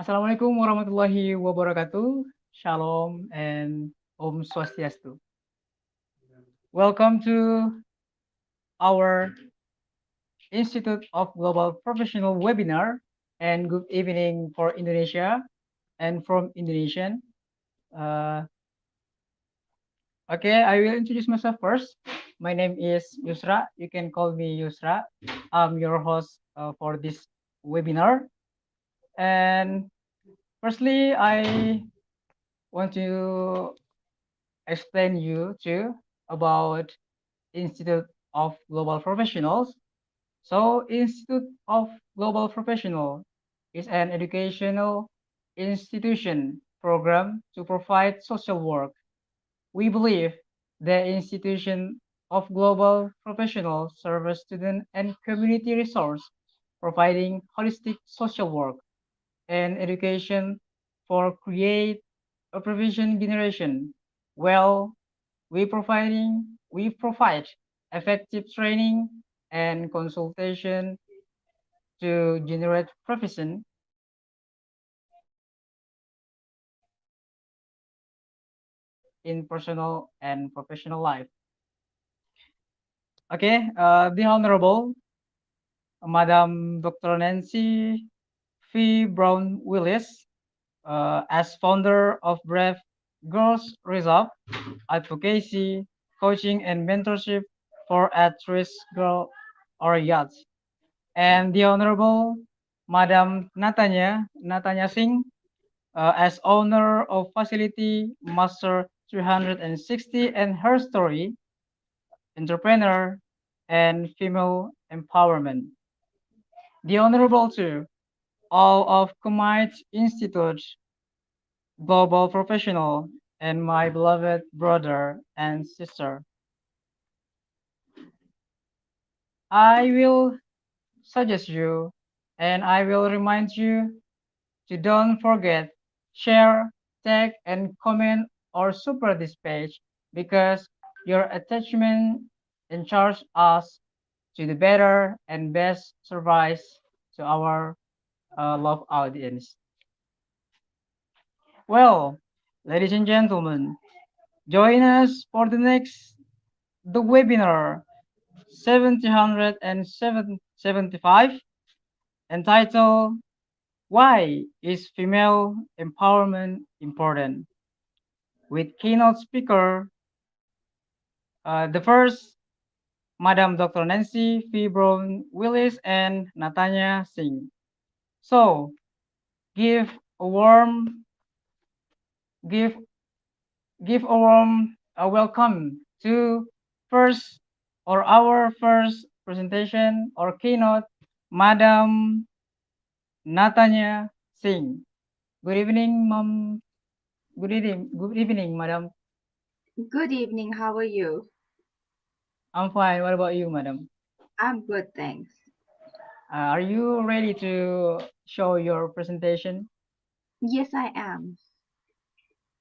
Assalamualaikum warahmatullahi wabarakatuh. Shalom and Om Swastiastu. Welcome to our Institute of Global Professional webinar and good evening for Indonesia and from Indonesian. Uh, okay, I will introduce myself first. My name is Yusra. You can call me Yusra. I'm your host for this webinar. And firstly, I want to explain you too about Institute of Global Professionals. So Institute of Global Professional is an educational institution program to provide social work. We believe the institution of global professionals serves student and community resource, providing holistic social work and education for create a provision generation. Well, we provide effective training and consultation to generate provision in personal and professional life. Okay, the Honorable Madam Dr. Nancy F. Brown Willis, as founder of Brave Girls Reserve, advocacy, coaching, and mentorship for at-risk girl or youth. And the Honorable Madam Natanya Singh, as owner of Facility Master 360 and her story, entrepreneur, and female empowerment. The Honorable too, all of Kumite Institute, global professional, and my beloved brother and sister. I will suggest you and I will remind you to don't forget, share, tag, and comment or super this page because your attachment ensures us to the better and best service to our love audience. Well, ladies and gentlemen, join us for the webinar 775 entitled Why is Female Empowerment Important? With keynote speaker, the first, Madam Dr. Nancy F. Brown Willis and Natanya Singh. So, give a warm, give, give a warm welcome to first or our first presentation or keynote, Madam Natanya Singh. Good evening, Mom. Good evening, Madam. Good evening. How are you? I'm fine. What about you, Madam? I'm good, thanks. Are you ready to show your presentation? Yes, I am.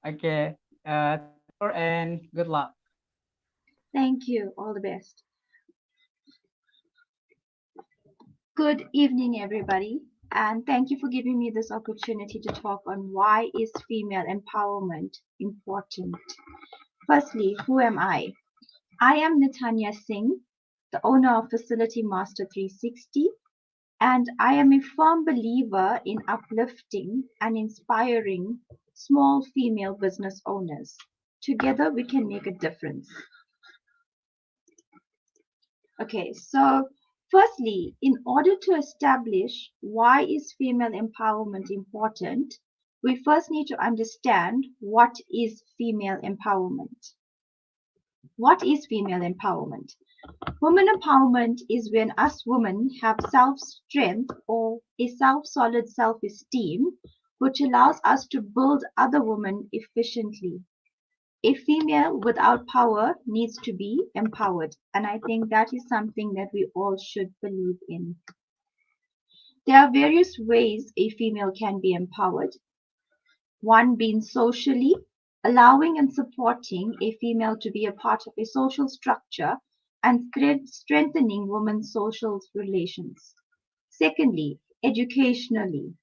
Okay. And good luck. Thank you. All the best. Good evening, everybody, and thank you for giving me this opportunity to talk on why is female empowerment important. Firstly, who am I? I am Nitanya Singh, the owner of Facility Master 360, and I am a firm believer in uplifting and inspiring small female business owners. Together, we can make a difference. Okay, so firstly, in order to establish why is female empowerment important, we first need to understand what is female empowerment. What is female empowerment? Women empowerment is when us women have self-strength or a self-solid self-esteem, which allows us to build other women efficiently. A female without power needs to be empowered, and I think that is something that we all should believe in. There are various ways a female can be empowered. One being socially, allowing and supporting a female to be a part of a social structure and strengthening women's social relations. Secondly, educationally,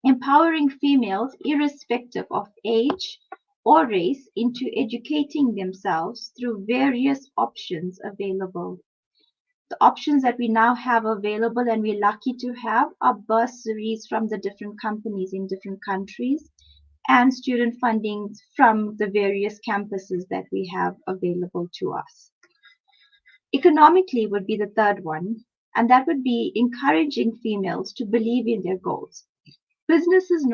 empowering females irrespective of age or race into educating themselves through various options available. The options that we now have available and we're lucky to have are bursaries from the different companies in different countries and student funding from the various campuses that we have available to us. Economically would be the third one, and that would be encouraging females to believe in their goals. Businesses,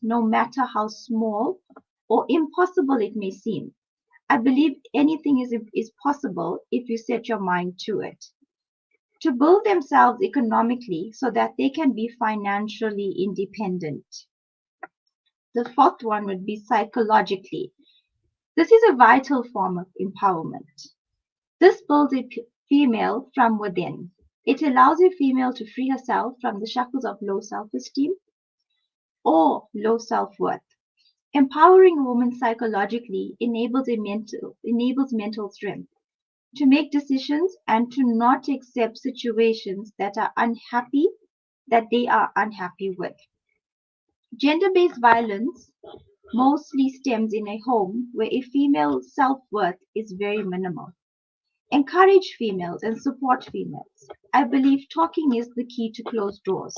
no matter how small or impossible it may seem, I believe anything is possible if you set your mind to it. To build themselves economically so that they can be financially independent. The fourth one would be psychologically. This is a vital form of empowerment. This builds a female from within. It allows a female to free herself from the shackles of low self-esteem or low self-worth. Empowering a woman psychologically enables mental strength to make decisions and to not accept situations that they are unhappy with. Gender-based violence mostly stems in a home where a female's self-worth is very minimal. Encourage females and support females. I believe talking is the key to closed doors.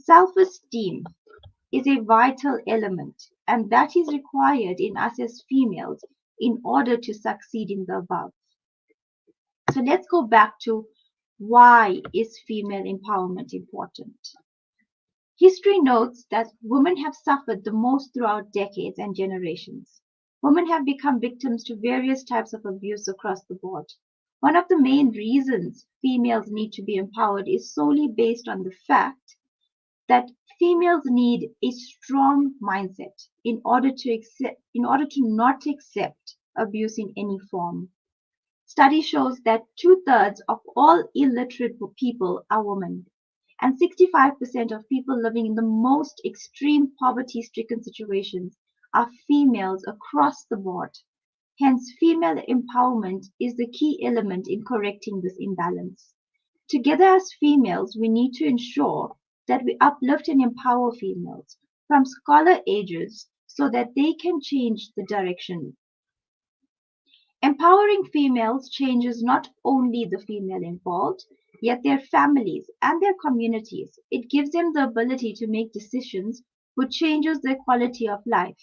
Self-esteem is a vital element, and that is required in us as females in order to succeed in the above. So let's go back to why is female empowerment important? History notes that women have suffered the most throughout decades and generations. Women have become victims to various types of abuse across the board. One of the main reasons females need to be empowered is solely based on the fact that females need a strong mindset in order to not accept abuse in any form. Study shows that two-thirds of all illiterate people are women, and 65% of people living in the most extreme poverty-stricken situations are females across the board. Hence, female empowerment is the key element in correcting this imbalance. Together as females, we need to ensure that we uplift and empower females from scholar ages so that they can change the direction. Empowering females changes not only the female involved, yet their families and their communities. It gives them the ability to make decisions which changes their quality of life.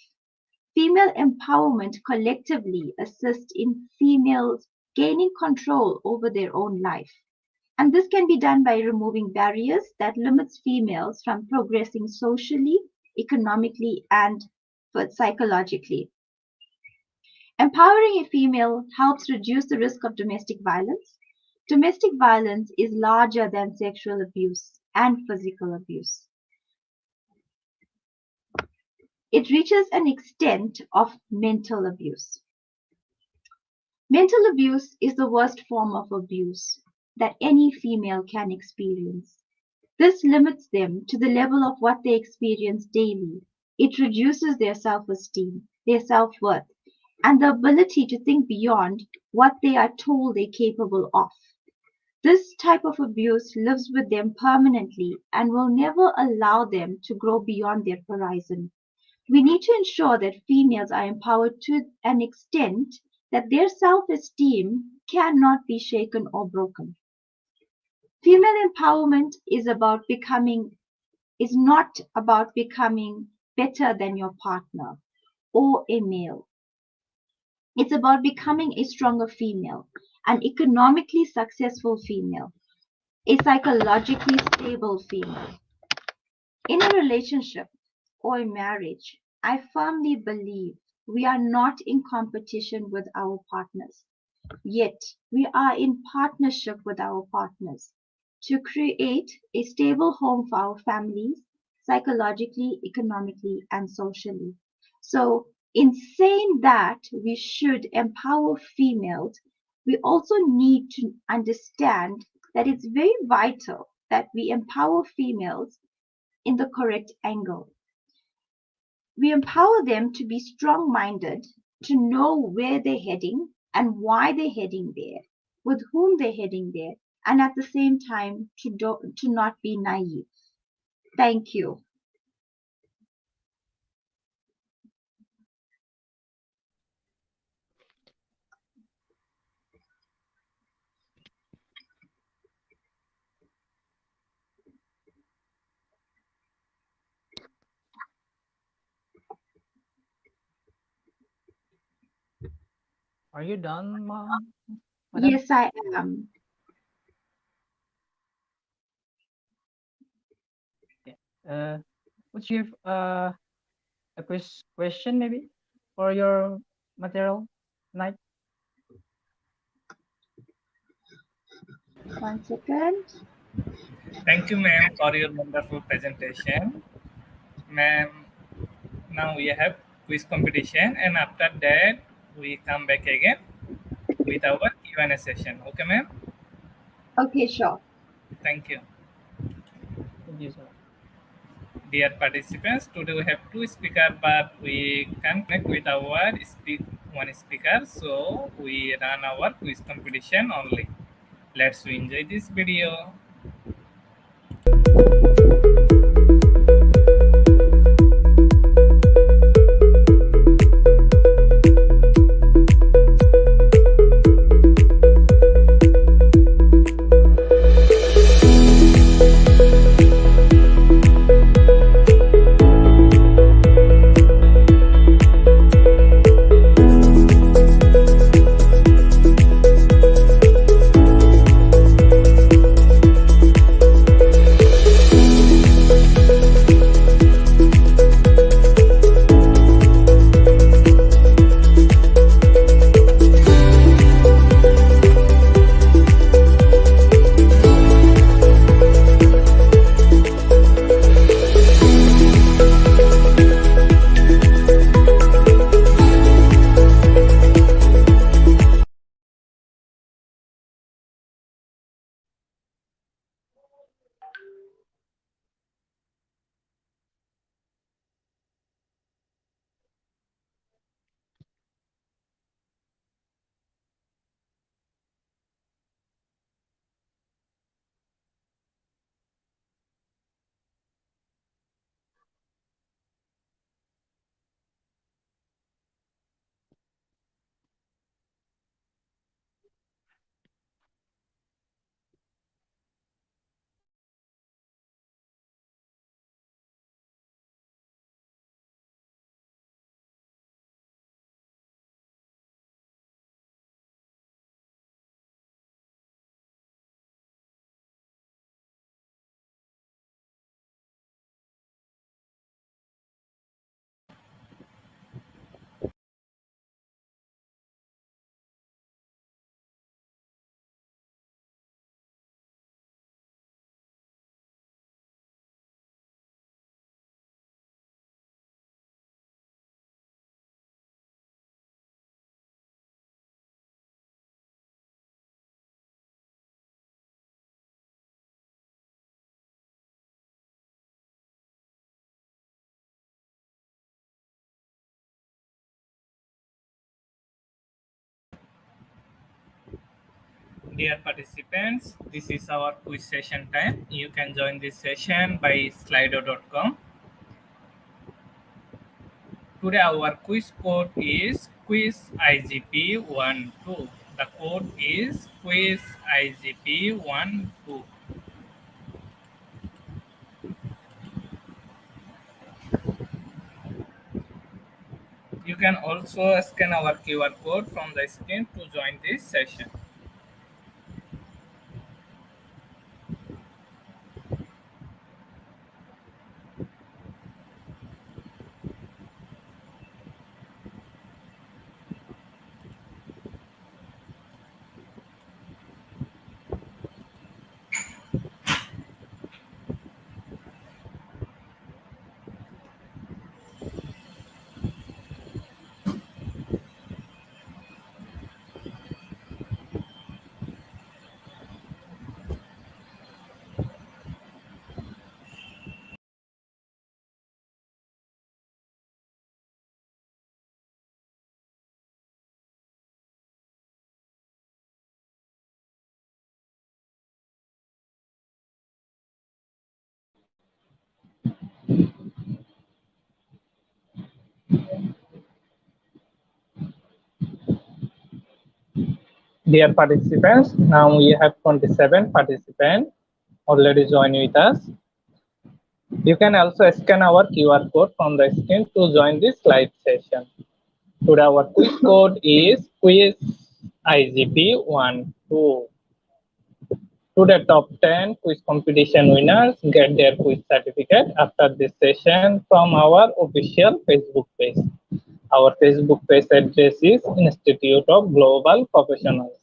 Female empowerment collectively assists in females gaining control over their own life. And this can be done by removing barriers that limits females from progressing socially, economically, and psychologically. Empowering a female helps reduce the risk of domestic violence. Domestic violence is larger than sexual abuse and physical abuse. It reaches an extent of mental abuse. Mental abuse is the worst form of abuse that any female can experience. This limits them to the level of what they experience daily. It reduces their self-esteem, their self-worth, and the ability to think beyond what they are told they're capable of. This type of abuse lives with them permanently and will never allow them to grow beyond their horizon. We need to ensure that females are empowered to an extent that their self-esteem cannot be shaken or broken. Female empowerment is not about becoming better than your partner or a male. It's about becoming a stronger female, an economically successful female, a psychologically stable female. In a relationship or a marriage, I firmly believe we are not in competition with our partners, yet we are in partnership with our partners to create a stable home for our families, psychologically, economically, and socially. So, in saying that we should empower females, we also need to understand that it's very vital that we empower females in the correct angle. We empower them to be strong minded, to know where they're heading and why they're heading there, with whom they're heading there, and at the same time to not be naive. Thank you. Are you done, ma'am? Madam? Yes, I am. Yeah. Would you have a question maybe for your material tonight? 1 second. Thank you, ma'am, for your wonderful presentation. Ma'am, now we have quiz competition, and after that, we come back again with our Q&A session. Okay, ma'am? Okay, sure. Thank you. Thank you, sir. Dear participants, today we have two speakers, but we can connect with our one speaker, so we run our quiz competition only. Let's enjoy this video. Dear participants, this is our quiz session time. You can join this session by slido.com. Today our quiz code is quiz IGP12. The code is quiz IGP12. You can also scan our QR code from the screen to join this session. Dear participants, now we have 27 participants already join with us. You can also scan our QR code from the screen to join this live session. Today our quiz code is quiz IGP12. To the top 10 quiz competition winners get their quiz certificate after this session from our official Facebook page. Our Facebook page address is Institute of Global Professionals.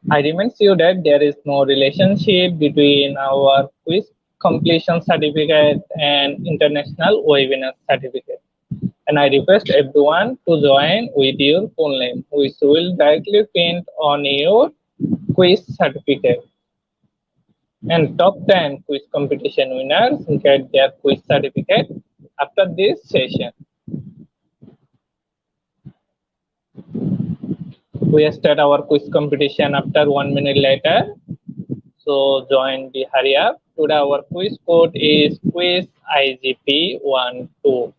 I remind you that there is no relationship between our quiz completion certificate and international webinar certificate. And I request everyone to join with your full name, which will directly print on your quiz certificate. And top 10 quiz competition winners get their quiz certificate after this session. We start our quiz competition after 1 minute later. So join the hurry up. Today our quiz code is quiz IGP12.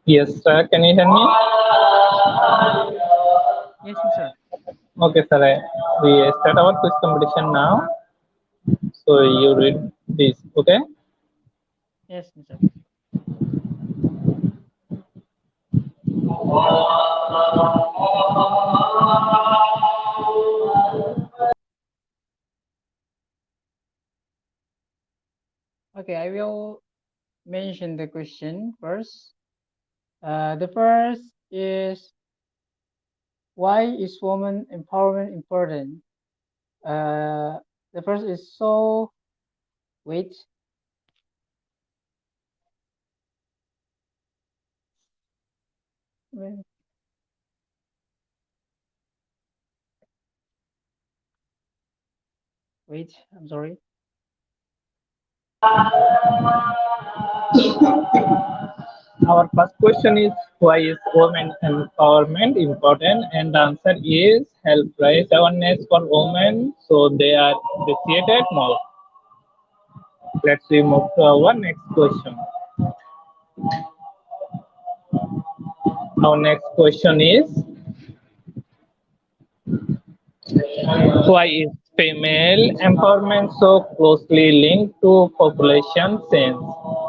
Yes, sir. Can you hear me? Yes, Mr. Okay, sir. We start our quiz competition now. So you read this, okay? Yes, Mr. Okay, I will mention the question first. The first is, why is woman empowerment important? Uh, the first is, so wait, wait, wait, I'm sorry. Our first question is, why is women empowerment important? And the answer is help raise awareness for women so they are appreciated more. Let's move to our next question. Our next question is, why is female empowerment so closely linked to population change?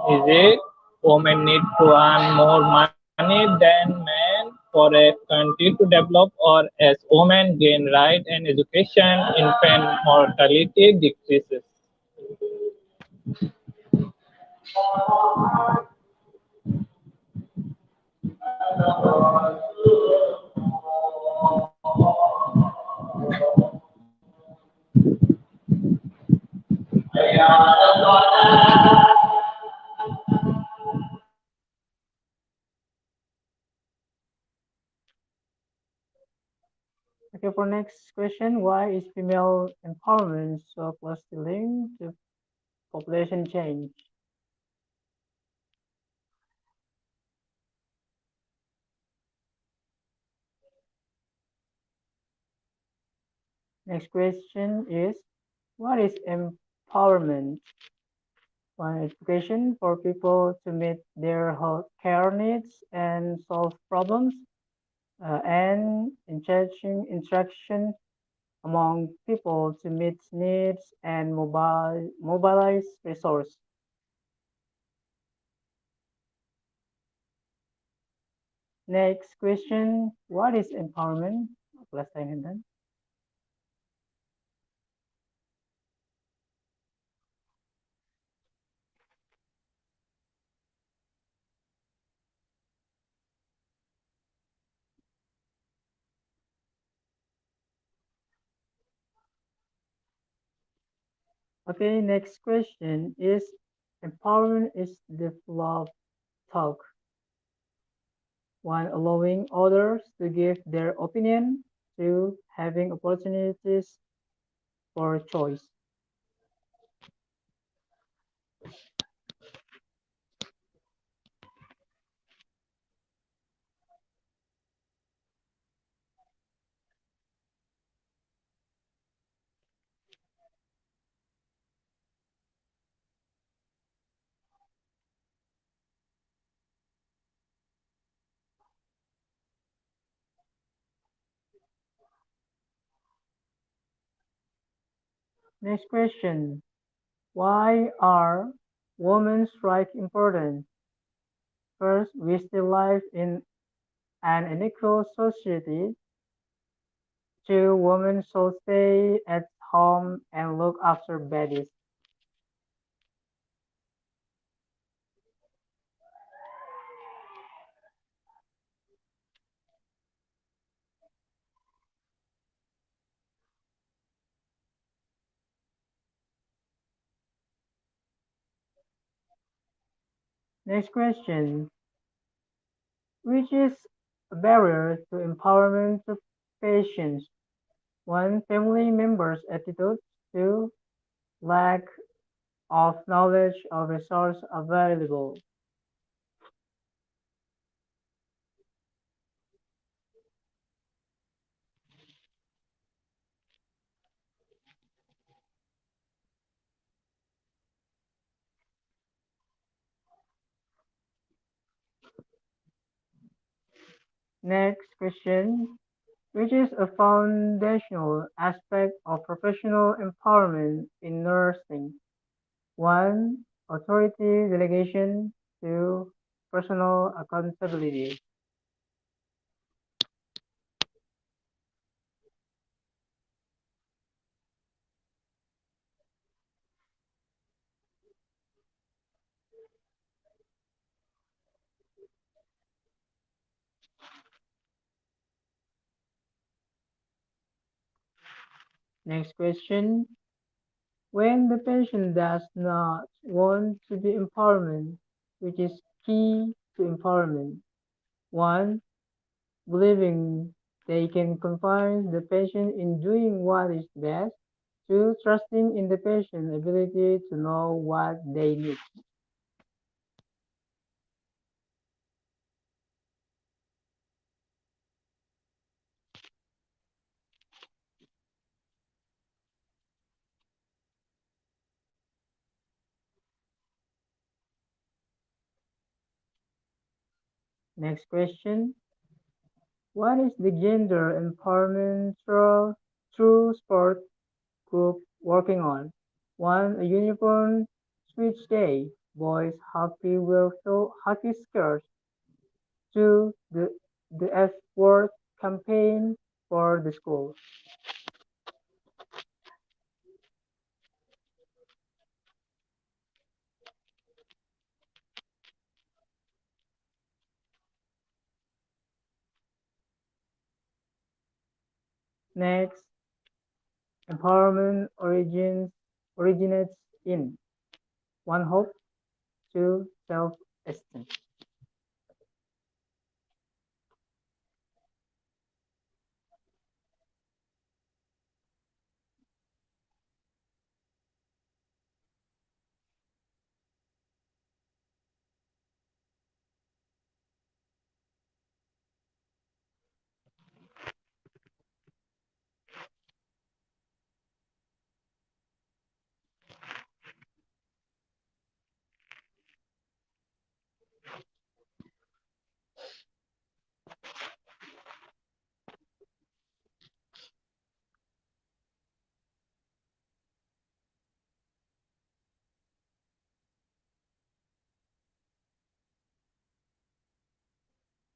Is it women need to earn more money than men for a country to develop, or as women gain right and education, infant mortality decreases? Okay, for next question, why is female empowerment so closely linked to population change? Next question is, what is empowerment? One, education for people to meet their health care needs and solve problems, and interaction among people to meet needs and mobilize resources. Next question, what is empowerment? Last time and then. Okay, next question is, empowerment is the flow of talk. One, allowing others to give their opinion. Two, having opportunities for choice. Next question. Why are women's rights important? First, we still live in an unequal society. Two, women should stay at home and look after babies. Next question. Which is a barrier to empowerment of patients? One, family members' attitudes. Two, lack of knowledge or resource available. Next question. Which is a foundational aspect of professional empowerment in nursing? One, authority delegation. Two, personal accountability. Next question. When the patient does not want to be empowerment, which is key to empowerment. One, believing they can confine the patient in doing what is best. Two, trusting in the patient's ability to know what they need. Next question. What is the gender empowerment through sport group working on? One, a uniform switch day. Boys hockey wear hockey skirts. Two, the F word campaign for the school. Next, empowerment originates in one, hope. Two, self-esteem.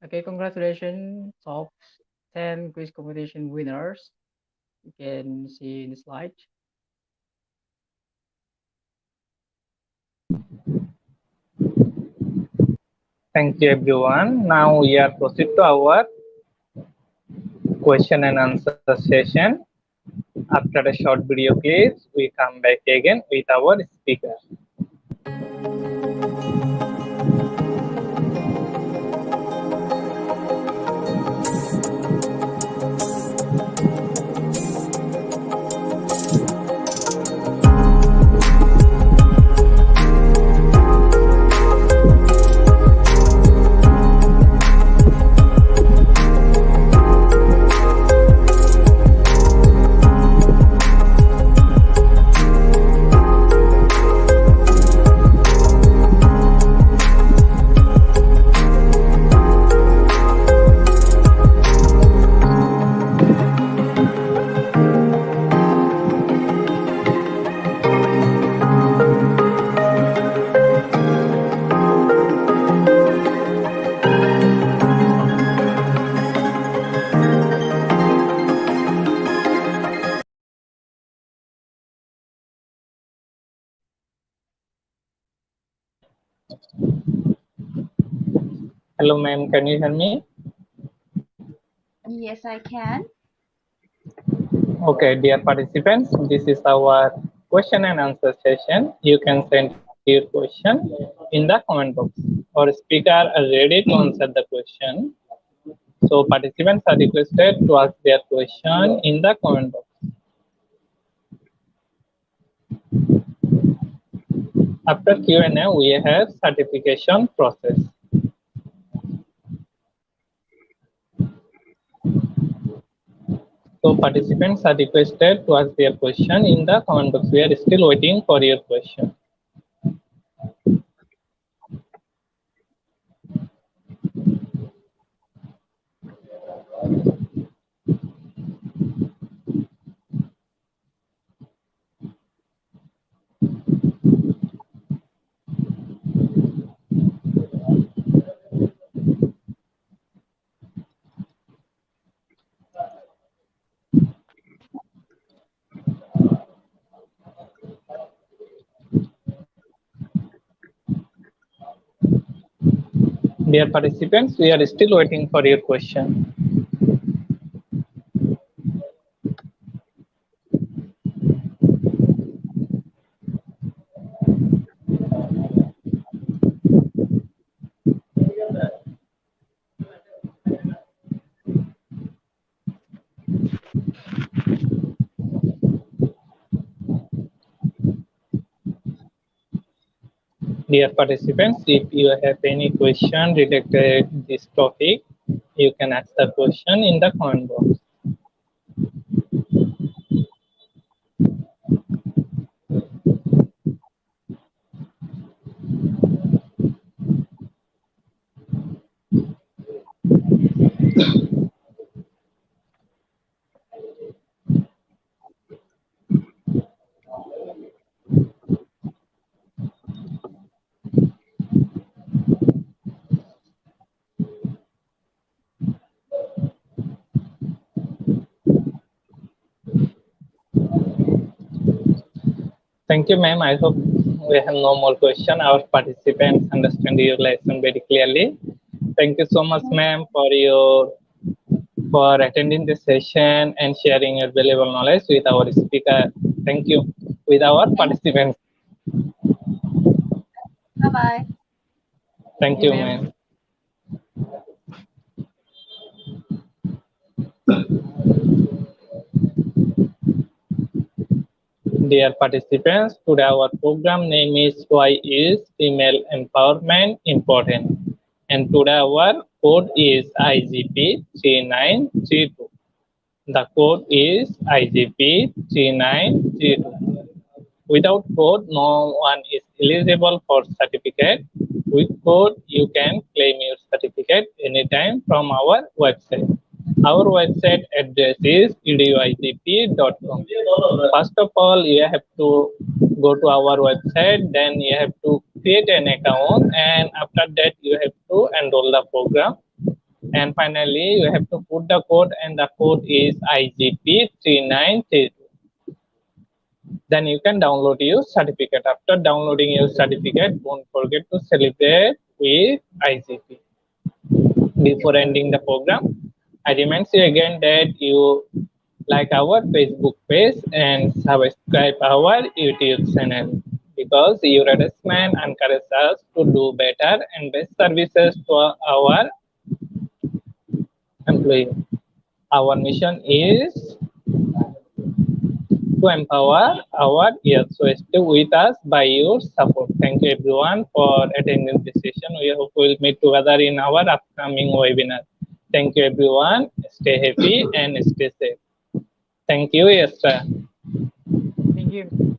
Okay, congratulations, top 10 quiz competition winners. You can see in the slide. Thank you, everyone. Now we are proceed to our question and answer session. After a short video clips, we come back again with our speaker. Hello, ma'am. Can you hear me? Yes, I can. Okay, dear participants, this is our question and answer session. You can send your question in the comment box. Our speaker are ready to answer the question. So participants are requested to ask their question in the comment box. After Q&A, we have certification process. So participants are requested to ask their question in the comment box. We are still waiting for your question. Dear participants, we are still waiting for your question. Dear participants, if you have any question related to this topic, you can ask the question in the comment box. Thank you, ma'am. I hope we have no more question. Our participants understand your lesson very clearly. Thank you so much, ma'am, for attending this session and sharing your valuable knowledge with our speaker. Thank you. With our participants. Bye-bye. Thank you, ma'am. Dear participants, today our program name is Why is Female Empowerment Important? And today our code is IGP 3932. The code is IGP 3932. Without code, no one is eligible for certificate. With code, you can claim your certificate anytime from our website. Our website address is eduigp.com. First of all, you have to go to our website, then you have to create an account, and after that, you have to enroll the program. And finally, you have to put the code, and the code is IGP3932. Then you can download your certificate. After downloading your certificate, don't forget to celebrate with IGP. Before ending the program, I remind you again that you like our Facebook page and subscribe our YouTube channel, because your advertisement encourages us to do better and best services to our employee. Our mission is to empower our youth. So stay with us by your support. Thank you everyone for attending this session. We hope we'll meet together in our upcoming webinar. Thank you everyone. Stay happy and stay safe. Thank you, Esther. Thank you.